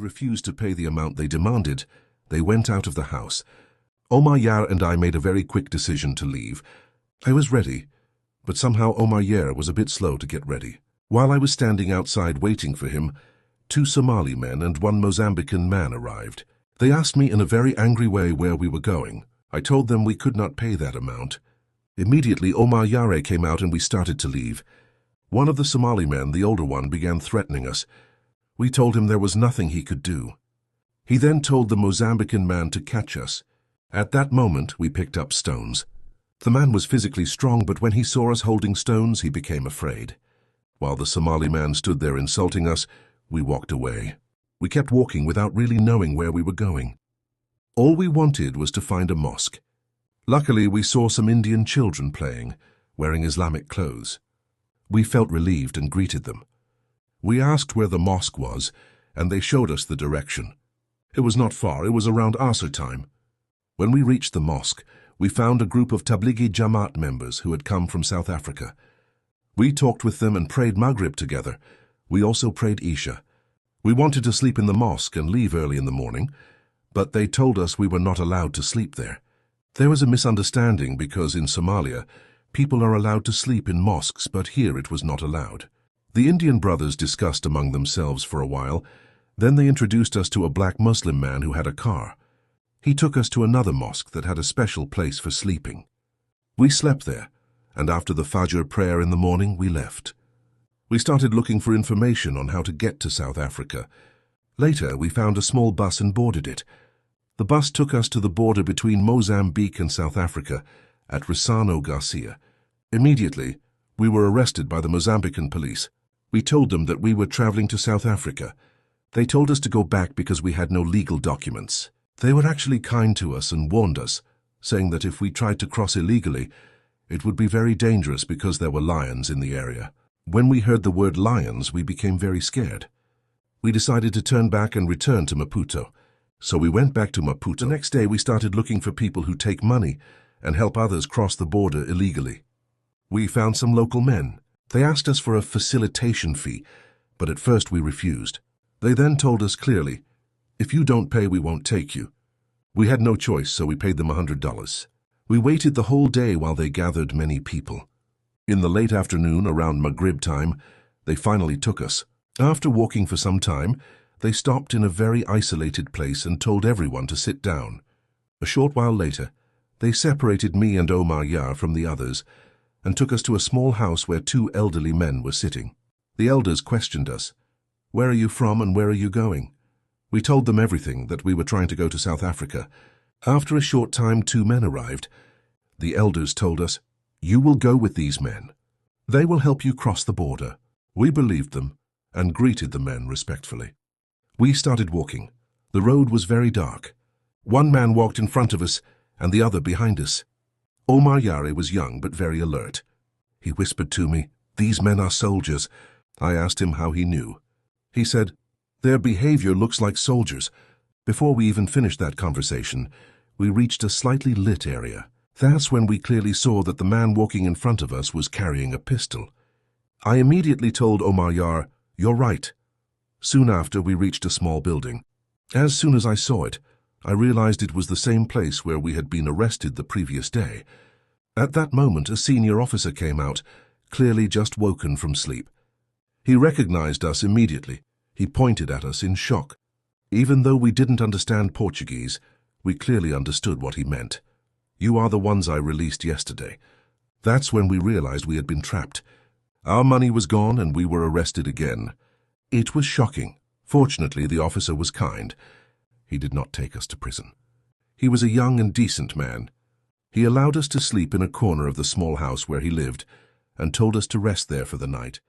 refused to pay the amount they demanded, they went out of the house. Omar Yar and I made a very quick decision to leave. I was ready, but somehow Omar Yar was a bit slow to get ready. While I was standing outside waiting for him, 2 Somali men and 1 Mozambican man arrived. They asked me in a very angry way where we were going. I told them we could not pay that amount. Immediately, Omar Yare came out and we started to leave. One of the Somali men, the older one, began threatening us. We told him there was nothing he could do. He then told the Mozambican man to catch us. At that moment, we picked up stones. The man was physically strong, but when he saw us holding stones, he became afraid. While the Somali man stood there insulting us, we walked away. We kept walking without really knowing where we were going. All we wanted was to find a mosque. Luckily, we saw some Indian children playing, wearing Islamic clothes. We felt relieved and greeted them. We asked where the mosque was, and they showed us the direction. It was not far, it was around Asr time. When we reached the mosque, we found a group of Tablighi Jamaat members who had come from South Africa. We talked with them and prayed Maghrib together. We also prayed Isha. We wanted to sleep in the mosque and leave early in the morning, but they told us we were not allowed to sleep there. There was a misunderstanding because in Somalia, people are allowed to sleep in mosques, but here it was not allowed. The Indian brothers discussed among themselves for a while. Then they introduced us to a black Muslim man who had a car. He took us to another mosque that had a special place for sleeping. We slept there, and after the Fajr prayer in the morning, we left. We started looking for information on how to get to South Africa. Later, we found a small bus and boarded it. The bus took us to the border between Mozambique and South Africa at Rissano Garcia. Immediately, we were arrested by the Mozambican police. We told them that we were traveling to South Africa. They told us to go back because we had no legal documents. They were actually kind to us and warned us, saying that if we tried to cross illegally, it would be very dangerous because there were lions in the area. When we heard the word lions, we became very scared. We decided to turn back and return to Maputo. So we went back to Maputo. The next day, we started looking for people who take money and help others cross the border illegally. We found some local men. They asked us for a facilitation fee, but at first we refused. They then told us clearly, if you don't pay, we won't take you. We had no choice, so we paid them $100. We waited the whole day while they gathered many people. In the late afternoon, around Maghrib time, they finally took us. After walking for some time, they stopped in a very isolated place and told everyone to sit down. A short while later, they separated me and Omar Yar from the others and took us to a small house where 2 elderly men were sitting. The elders questioned us. Where are you from and where are you going? We told them everything, that we were trying to go to South Africa. After a short time, 2 men arrived. The elders told us, you will go with these men. They will help you cross the border. We believed them and greeted the men respectfully. We started walking. The road was very dark. One man walked in front of us and the other behind us. Omar Yare was young but very alert. He whispered to me, these men are soldiers. I asked him how he knew. He said, their behavior looks like soldiers. Before we even finished that conversation, we reached a slightly lit area. That's when we clearly saw that the man walking in front of us was carrying a pistol. I immediately told Omar Yar, you're right. Soon after, we reached a small building. As soon as I saw it, I realized it was the same place where we had been arrested the previous day. At that moment, a senior officer came out, clearly just woken from sleep. He recognized us immediately. He pointed at us in shock. Even though we didn't understand Portuguese, we clearly understood what he meant. You are the ones I released yesterday. That's when we realized we had been trapped. Our money was gone and we were arrested again. It was shocking. Fortunately, the officer was kind. He did not take us to prison. He was a young and decent man. He allowed us to sleep in a corner of the small house where he lived and told us to rest there for the night.